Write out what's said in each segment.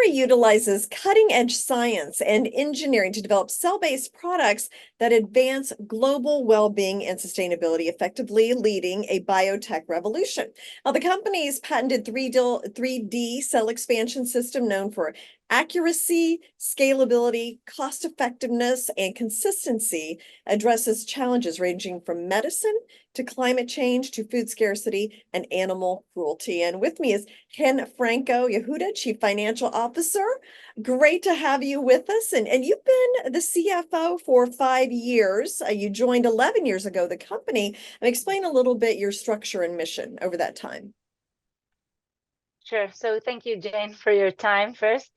Pluri utilizes cutting-edge science and engineering to develop cell-based products that advance global well-being and sustainability, effectively leading a biotech revolution. Now, the company's patented 3D cell expansion system, known for accuracy, scalability, cost-effectiveness, and consistency, addresses challenges ranging from medicine to climate change to food scarcity and animal cruelty. And with me is Chen Yehuda-Franco, Chief Financial Officer. Great to have you with us. And you've been the CFO for 5 years. You joined 11 years ago the company. And explain a little bit your structure and mission over that time. Sure. So thank you, Jane, for your time first.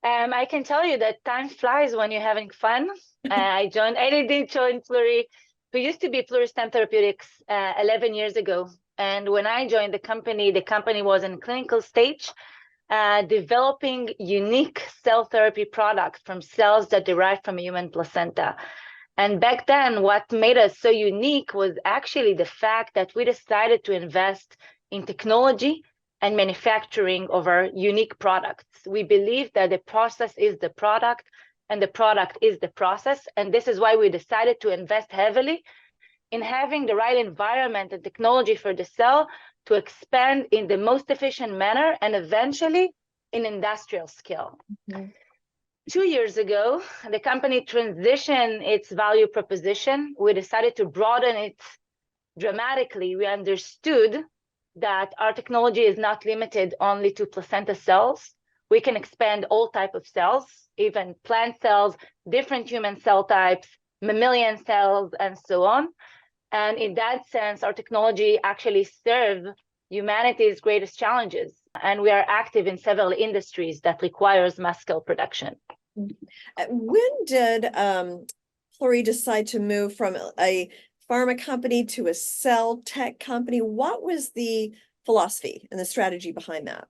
I can tell you that time flies when you're having fun. I did join Pluri, who used to be Pluristem Therapeutics 11 years ago. And when I joined the company was in clinical stage, developing unique cell therapy products from cells that derive from a human placenta. And back then, what made us so unique was actually the fact that we decided to invest in technology and manufacturing of our unique products. We believe that the process is the product and the product is the process. And this is why we decided to invest heavily in having the right environment and technology for the cell to expand in the most efficient manner and eventually in industrial scale. Mm-hmm. 2 years ago, the company transitioned its value proposition. We decided to broaden it dramatically. We understood that our technology is not limited only to placenta cells. We can expand all types of cells, even plant cells, different human cell types, mammalian cells, and so on. And in that sense, our technology actually serves humanity's greatest challenges. And we are active in several industries that requires mass scale production. When did Pluri decide to move from a pharma company to a cell tech company? What was the philosophy and the strategy behind that?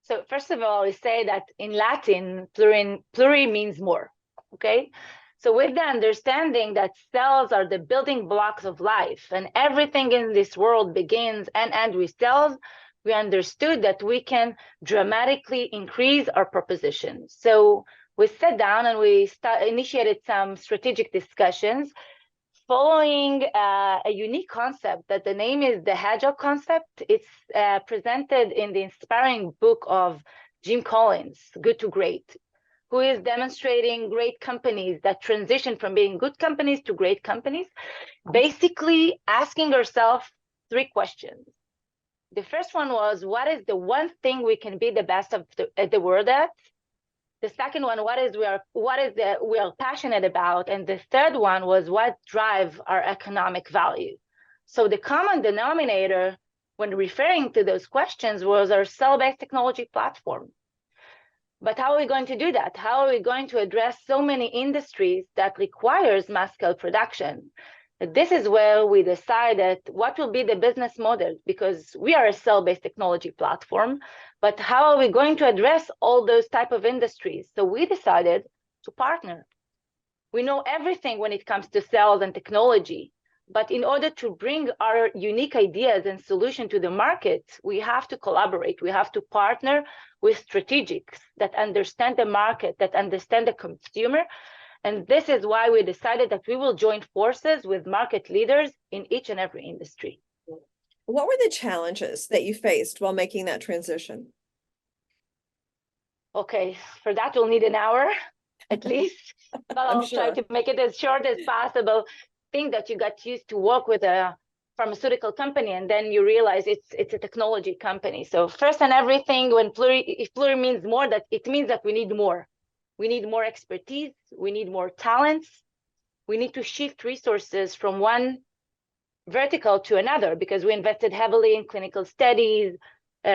So first of all, we say that in Latin, pluri means more, okay? So with the understanding that cells are the building blocks of life and everything in this world begins and ends with cells, we understood that we can dramatically increase our proposition. So we sat down and we initiated some strategic discussions following a unique concept that the name is the Hedgehog concept. It's presented in the inspiring book of Jim Collin, Good to Great, who is demonstrating great companies that transition from being good companies to great companies, basically asking ourselves 3 questions. The first one was, what is the one thing we can be the best of the world at? The second one, what is we are passionate about? And the third one was, what drive our economic value? So the common denominator when referring to those questions was our cell-based technology platform. But how are we going to do that? How are we going to address so many industries that requires mass scale production? This is where we decided what will be the business model, because we are a cell-based technology platform, but how are we going to address all those type of industries? So we decided to partner. We know everything when it comes to cells and technology, but in order to bring our unique ideas and solution to the market, we have to collaborate. We have to partner with strategics that understand the market, that understand the consumer. And this is why we decided that we will join forces with market leaders in each and every industry. What were the challenges that you faced while making that transition? Okay, for that we'll need an hour at least, but I'll try to make it as short as possible. Think that you got used to work with a pharmaceutical company and then you realize it's a technology company. So first and everything, when if Pluri means more, that it means that we need more. We need more expertise, we need more talents, we need to shift resources from one vertical to another, because we invested heavily in clinical studies,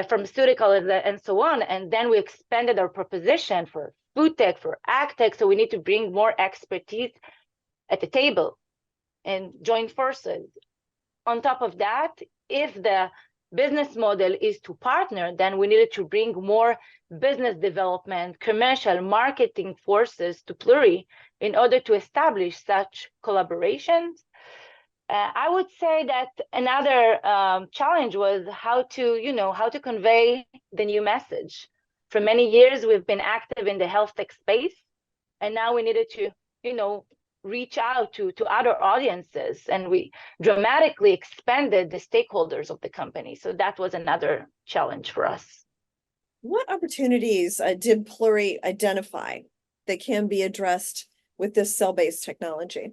pharmaceutical, and so on. And then we expanded our proposition for food tech, for agtech. So we need to bring more expertise at the table and join forces. On top of that, if the business model is to partner, then we needed to bring more business development, commercial, marketing forces to Pluri in order to establish such collaborations. I would say that another challenge was how to convey the new message. For many years, we've been active in the health tech space, and now we needed to, reach out to other audiences, and we dramatically expanded the stakeholders of the company. So that was another challenge for us. What opportunities did Pluri identify that can be addressed with this cell-based technology?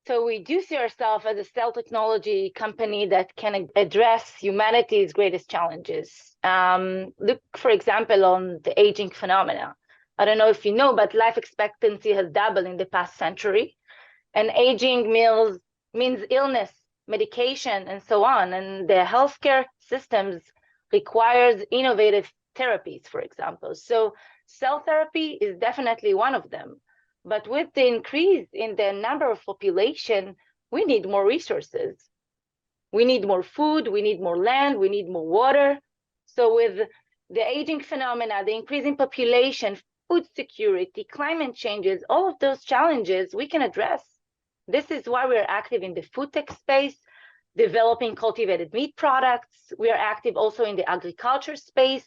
So we do see ourselves as a cell technology company that can address humanity's greatest challenges. Look, for example, on the aging phenomena. I don't know if you know, but life expectancy has doubled in the past century. And aging means illness, medication, and so on. And the healthcare systems requires innovative therapies, for example. So cell therapy is definitely one of them. But with the increase in the number of population, we need more resources. We need more food, we need more land, we need more water. So with the aging phenomena, the increasing population, food security, climate changes, all of those challenges we can address. This is why we're active in the food tech space, developing cultivated meat products. We are active also in the agriculture space,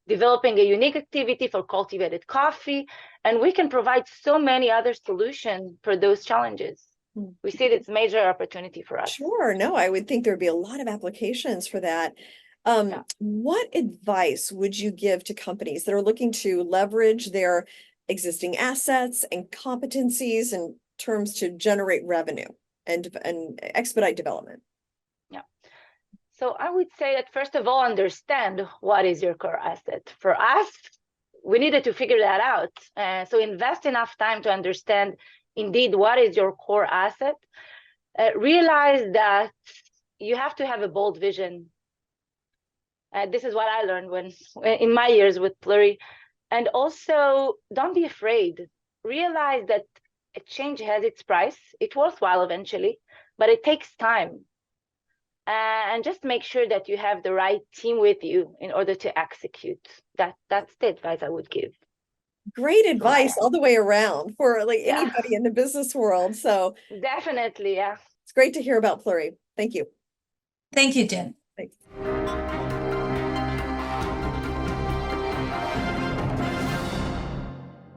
developing a unique activity for cultivated coffee, and we can provide so many other solutions for those challenges. We see it's a major opportunity for us. Sure. No, I would think there'd be a lot of applications for that. What advice would you give to companies that are looking to leverage their existing assets and competencies in terms to generate revenue and expedite development? So I would say that first of all, understand what is your core asset. For us, we needed to figure that out. So invest enough time to understand indeed what is your core asset. Realize that you have to have a bold vision. This is what I learned in my years with Pluri. And also, don't be afraid. Realize that a change has its price. It's worthwhile eventually, but it takes time. And just make sure that you have the right team with you in order to execute. That's the advice I would give. Great advice all the way around for anybody in the business world. So definitely, yeah. It's great to hear about Pluri. Thank you. Thank you, Jen. Thanks.